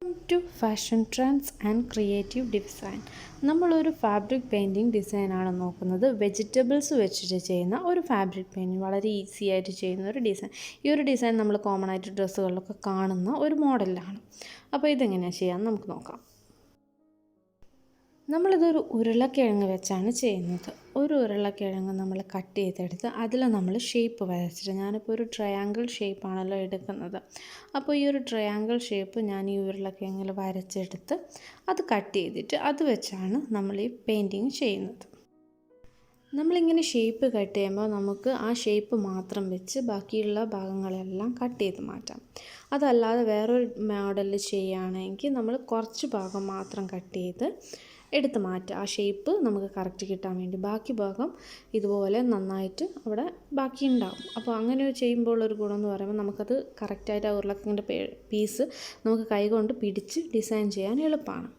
To fashion trends and creative design. നമ്മളൊരു fabric painting ഡിസൈനാണ് നോക്കുന്നത്. വെജിറ്റബിൾസ് വെച്ചിട്ട് ചെയ്യുന്ന ഒരു ഫാബ്രിക് പെയിൻറ്റിങ്, വളരെ ഈസി ആയിട്ട് ചെയ്യുന്ന ഒരു ഡിസൈൻ. ഈ ഒരു ഡിസൈൻ നമ്മൾ കോമൺ ആയിട്ട് ഡ്രസ്സുകളിലൊക്കെ കാണുന്ന ഒരു മോഡലാണ്. അപ്പോൾ ഇതെങ്ങനെയാണ് ചെയ്യാമെന്ന് നമുക്ക് നോക്കാം. നമ്മളിതൊരു ഉരുളക്കിഴങ്ങ് വെച്ചാണ് ചെയ്യുന്നത്. ഒരു ഉരുളക്കിഴങ്ങ് നമ്മൾ കട്ട് ചെയ്തെടുത്ത് അതിൽ നമ്മൾ ഷേപ്പ് വരച്ചിട്ട്, ഞാനിപ്പോൾ ഒരു ട്രയാങ്കിൾ ഷേപ്പാണല്ലോ എടുക്കുന്നത്. അപ്പോൾ ഈ ഒരു ട്രയാങ്കിൾ ഷേപ്പ് ഞാൻ ഈ ഉരുളക്കിഴങ്ങിൽ വരച്ചെടുത്ത് അത് കട്ട് ചെയ്തിട്ട് അത് വെച്ചാണ് നമ്മൾ ഈ പെയിൻറ്റിങ് ചെയ്യുന്നത്. നമ്മളിങ്ങനെ ഷേപ്പ് കട്ട് ചെയ്യുമ്പോൾ നമുക്ക് ആ ഷേപ്പ് മാത്രം വെച്ച് ബാക്കിയുള്ള ഭാഗങ്ങളെല്ലാം കട്ട് ചെയ്ത് മാറ്റാം. അതല്ലാതെ വേറൊരു മോഡലിൽ ചെയ്യുകയാണെങ്കിൽ നമ്മൾ കുറച്ച് ഭാഗം മാത്രം കട്ട് ചെയ്ത് എടുത്ത് മാറ്റുക. ആ ഷേപ്പ് നമുക്ക് കറക്റ്റ് കിട്ടാൻ വേണ്ടി ബാക്കി ഭാഗം ഇതുപോലെ നന്നായിട്ട് അവിടെ ബാക്കി ഉണ്ടാകും. അപ്പോൾ അങ്ങനെ ചെയ്യുമ്പോൾ ഉള്ളൊരു ഗുണം എന്ന് പറയുമ്പോൾ നമുക്കത് കറക്റ്റായിട്ട് ആ ഉരുളക്കിഴങ്ങിൻ്റെ പീസ് നമുക്ക് കൈകൊണ്ട് പിടിച്ച് ഡിസൈൻ ചെയ്യാൻ എളുപ്പമാണ്.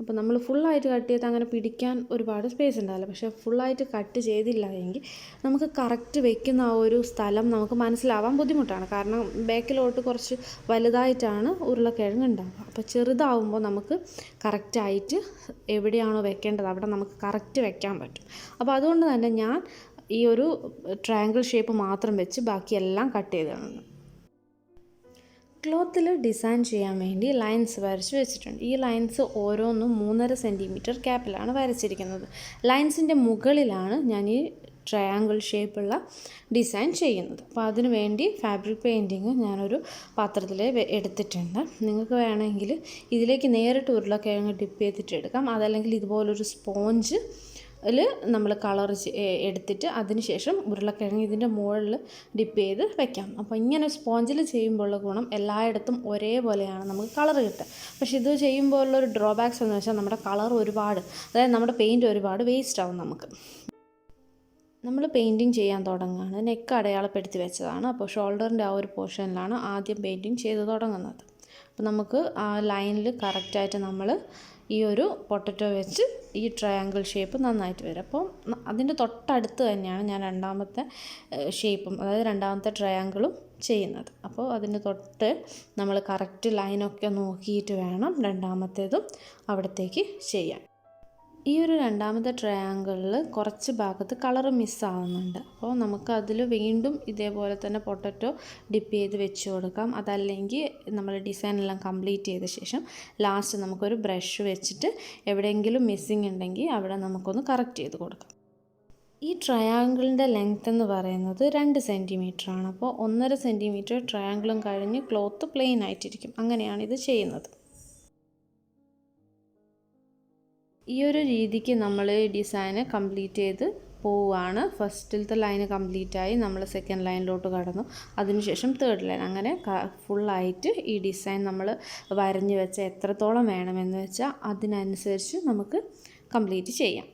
അപ്പോൾ നമ്മൾ ഫുള്ളായിട്ട് കട്ട് ചെയ്ത് അങ്ങനെ പിടിക്കാൻ ഒരുപാട് സ്പേസ് ഉണ്ടാവില്ല. പക്ഷേ ഫുള്ളായിട്ട് കട്ട് ചെയ്തില്ല എങ്കിൽ നമുക്ക് കറക്റ്റ് വെക്കുന്ന ആ ഒരു സ്ഥലം നമുക്ക് മനസ്സിലാവാൻ ബുദ്ധിമുട്ടാണ്. കാരണം ബാക്കിലോട്ട് കുറച്ച് വലുതായിട്ടാണ് ഉരുളക്കിഴങ്ങ് ഉണ്ടാവുക. അപ്പോൾ ചെറുതാവുമ്പോൾ നമുക്ക് കറക്റ്റായിട്ട് എവിടെയാണോ വെക്കേണ്ടത് അവിടെ നമുക്ക് കറക്റ്റ് വെക്കാൻ പറ്റും. അപ്പോൾ അതുകൊണ്ട് തന്നെ ഞാൻ ഈ ഒരു ട്രയാങ്കിൾ ഷേപ്പ് മാത്രം വെച്ച് ബാക്കിയെല്ലാം കട്ട് ചെയ്തതാണ്. ക്ലോത്തിൽ ഡിസൈൻ ചെയ്യാൻ വേണ്ടി ലൈൻസ് വരച്ച് വെച്ചിട്ടുണ്ട്. ഈ ലൈൻസ് ഓരോന്നും 3.5 സെൻറ്റിമീറ്റർ ഗ്യാപ്പിലാണ് വരച്ചിരിക്കുന്നത്. ലൈൻസിൻ്റെ മുകളിലാണ് ഞാൻ ഈ ട്രയാങ്കിൾ ഷേപ്പുള്ള ഡിസൈൻ ചെയ്യുന്നത്. അപ്പോൾ അതിന് വേണ്ടി ഫാബ്രിക് പെയിൻറ്റിങ് ഞാനൊരു പാത്രത്തിൽ എടുത്തിട്ടുണ്ട്. നിങ്ങൾക്ക് വേണമെങ്കിൽ ഇതിലേക്ക് നേരിട്ട് ഉരുളക്കിഴങ്ങ് ഡിപ്പ് ചെയ്തിട്ട് എടുക്കാം. അതല്ലെങ്കിൽ ഇതുപോലൊരു സ്പോഞ്ച് നമ്മൾ കളർ എടുത്തിട്ട് അതിന് ശേഷം ഉരുളക്കിഴങ്ങ് ഇതിൻ്റെ മുകളിൽ ഡിപ്പ് ചെയ്ത് വെക്കാം. അപ്പോൾ ഇങ്ങനെ സ്പോഞ്ചിൽ ചെയ്യുമ്പോഴുള്ള ഗുണം എല്ലായിടത്തും ഒരേപോലെയാണ് നമുക്ക് കളർ കിട്ടുക. പക്ഷേ ഇത് ചെയ്യുമ്പോഴുള്ളൊരു ഡ്രോബാക്സ് എന്ന് വെച്ചാൽ നമ്മുടെ കളർ ഒരുപാട്, അതായത് നമ്മുടെ പെയിൻറ്റ് ഒരുപാട് വേസ്റ്റ് ആവും നമുക്ക്. നമ്മൾ പെയിൻറ്റിങ് ചെയ്യാൻ തുടങ്ങുകയാണ്. നെക്ക് അടയാളപ്പെടുത്തി വെച്ചതാണ്. അപ്പോൾ ഷോൾഡറിൻ്റെ ആ ഒരു പോർഷനിലാണ് ആദ്യം പെയിൻറ്റിങ് ചെയ്ത് തുടങ്ങുന്നത്. അപ്പോൾ നമുക്ക് ആ ലൈനിൽ കറക്റ്റായിട്ട് നമ്മൾ ഈ ഒരു പൊട്ടറ്റോ വെച്ച് ഈ ട്രയാങ്കിൾ ഷേപ്പ് നന്നായിട്ട് വരും. അപ്പോൾ അതിൻ്റെ തൊട്ടടുത്ത് തന്നെയാണ് ഞാൻ രണ്ടാമത്തെ ഷേപ്പും, അതായത് രണ്ടാമത്തെ ട്രയാങ്കിളും ചെയ്യുന്നത്. അപ്പോൾ അതിൻ്റെ തൊട്ട് നമ്മൾ കറക്റ്റ് ലൈനൊക്കെ നോക്കിയിട്ട് വേണം രണ്ടാമത്തേതും അവിടത്തേക്ക് ചെയ്യാൻ. ഈ ഒരു രണ്ടാമത്തെ ട്രയാങ്കിളിൽ കുറച്ച് ഭാഗത്ത് കളർ മിസ്സാവുന്നുണ്ട്. അപ്പോൾ നമുക്ക് അതിൽ വീണ്ടും ഇതേപോലെ തന്നെ പൊട്ടറ്റോ ഡിപ്പ് ചെയ്ത് വെച്ച് കൊടുക്കാം. അതല്ലെങ്കിൽ നമ്മൾ ഡിസൈൻ എല്ലാം കംപ്ലീറ്റ് ചെയ്ത ശേഷം ലാസ്റ്റ് നമുക്കൊരു ബ്രഷ് വെച്ചിട്ട് എവിടെയെങ്കിലും മിസ്സിങ് ഉണ്ടെങ്കിൽ അവിടെ നമുക്കൊന്ന് കറക്റ്റ് ചെയ്ത് കൊടുക്കാം. ഈ ട്രയാങ്കിളിൻ്റെ ലെങ്ത്ത് എന്ന് പറയുന്നത് 2 സെൻറ്റിമീറ്റർ ആണ്. അപ്പോൾ 1.5 സെൻറ്റിമീറ്റർ ട്രയാങ്കിളും കഴിഞ്ഞ് ക്ലോത്ത് പ്ലെയിൻ ആയിട്ടിരിക്കും. അങ്ങനെയാണ് ഇത് ചെയ്യുന്നത്. ഈ ഒരു രീതിക്ക് നമ്മൾ ഡിസൈന് കംപ്ലീറ്റ് ചെയ്ത് പോവുകയാണ്. ഫസ്റ്റിലത്തെ ലൈന് കംപ്ലീറ്റായി, നമ്മൾ സെക്കൻഡ് ലൈനിലോട്ട് കടന്നു, അതിനുശേഷം തേർഡ് ലൈൻ. അങ്ങനെ ഫുള്ളായിട്ട് ഈ ഡിസൈൻ നമ്മൾ വരഞ്ഞ് വെച്ച എത്രത്തോളം വേണമെന്ന് വെച്ചാൽ അതിനനുസരിച്ച് നമുക്ക് കംപ്ലീറ്റ് ചെയ്യാം.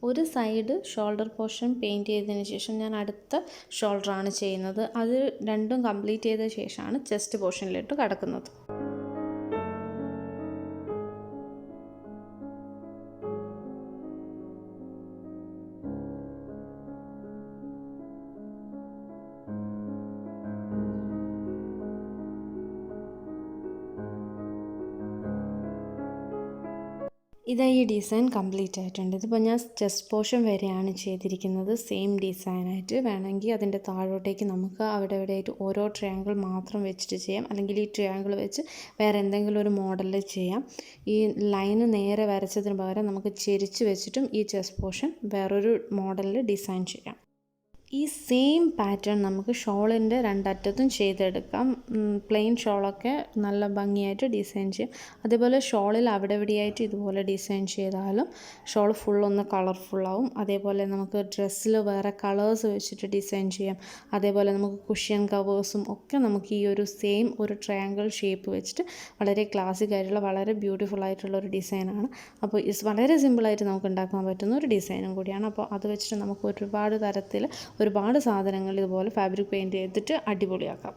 ഒരു സൈഡ് ഷോൾഡർ പോർഷൻ പെയിൻറ്റ് ചെയ്തതിന് ശേഷം ഞാൻ അടുത്ത ഷോൾഡറാണ് ചെയ്യുന്നത്. അത് രണ്ടും കംപ്ലീറ്റ് ചെയ്ത ശേഷമാണ് ചെസ്റ്റ് പോർഷനിലോട്ട് കടക്കുന്നത്. ഇതാ ഈ ഡിസൈൻ കംപ്ലീറ്റ് ആയിട്ടുണ്ട്. ഇതിപ്പോൾ ഞാൻ ചെസ്റ്റ് പോർഷൻ വരെയാണ് ചെയ്തിരിക്കുന്നത്. സെയിം ഡിസൈനായിട്ട് വേണമെങ്കിൽ അതിൻ്റെ താഴോട്ടേക്ക് നമുക്ക് അവിടെ എവിടെയായിട്ട് ഓരോ ട്രയാങ്കിൾ മാത്രം വെച്ചിട്ട് ചെയ്യാം. അല്ലെങ്കിൽ ഈ ട്രയാങ്കിൾ വെച്ച് വേറെ എന്തെങ്കിലും ഒരു മോഡലിൽ ചെയ്യാം. ഈ ലൈന് നേരെ വരച്ചതിന് പകരം നമുക്ക് ചെരിച്ച് വെച്ചിട്ടും ഈ ചെസ്റ്റ് പോർഷൻ വേറൊരു മോഡലിൽ ഡിസൈൻ ചെയ്യാം. ഈ സെയിം പാറ്റേൺ നമുക്ക് ഷോളിൻ്റെ രണ്ടറ്റത്തും ചെയ്തെടുക്കാം. പ്ലെയിൻ ഷോളൊക്കെ നല്ല ഭംഗിയായിട്ട് ഡിസൈൻ ചെയ്യാം. അതേപോലെ ഷോളിൽ അവിടെ ഇവിടെയായിട്ട് ഇതുപോലെ ഡിസൈൻ ചെയ്താലും ഷോൾ ഫുള്ളൊന്ന് കളർഫുള്ളാവും. അതേപോലെ നമുക്ക് ഡ്രസ്സിൽ വേറെ കളേഴ്സ് വെച്ചിട്ട് ഡിസൈൻ ചെയ്യാം. അതേപോലെ നമുക്ക് കുഷ്യൻ കവേഴ്സും ഒക്കെ നമുക്ക് ഈ ഒരു സെയിം ഒരു ട്രയാങ്കിൾ ഷേപ്പ് വെച്ചിട്ട് വളരെ ക്ലാസിക് ആയിട്ടുള്ള വളരെ ബ്യൂട്ടിഫുൾ ആയിട്ടുള്ള ഒരു ഡിസൈനാണ്. അപ്പോൾ വളരെ സിമ്പിളായിട്ട് നമുക്ക് ഉണ്ടാക്കാൻ പറ്റുന്ന ഒരു ഡിസൈനും കൂടിയാണ്. അപ്പോൾ അത് വെച്ചിട്ട് നമുക്ക് ഒരുപാട് തരത്തിൽ ഒരുപാട് സാധനങ്ങൾ ഇതുപോലെ ഫാബ്രിക് പെയിൻറ്റ് ചെയ്തിട്ട് അടിപൊളിയാക്കാം.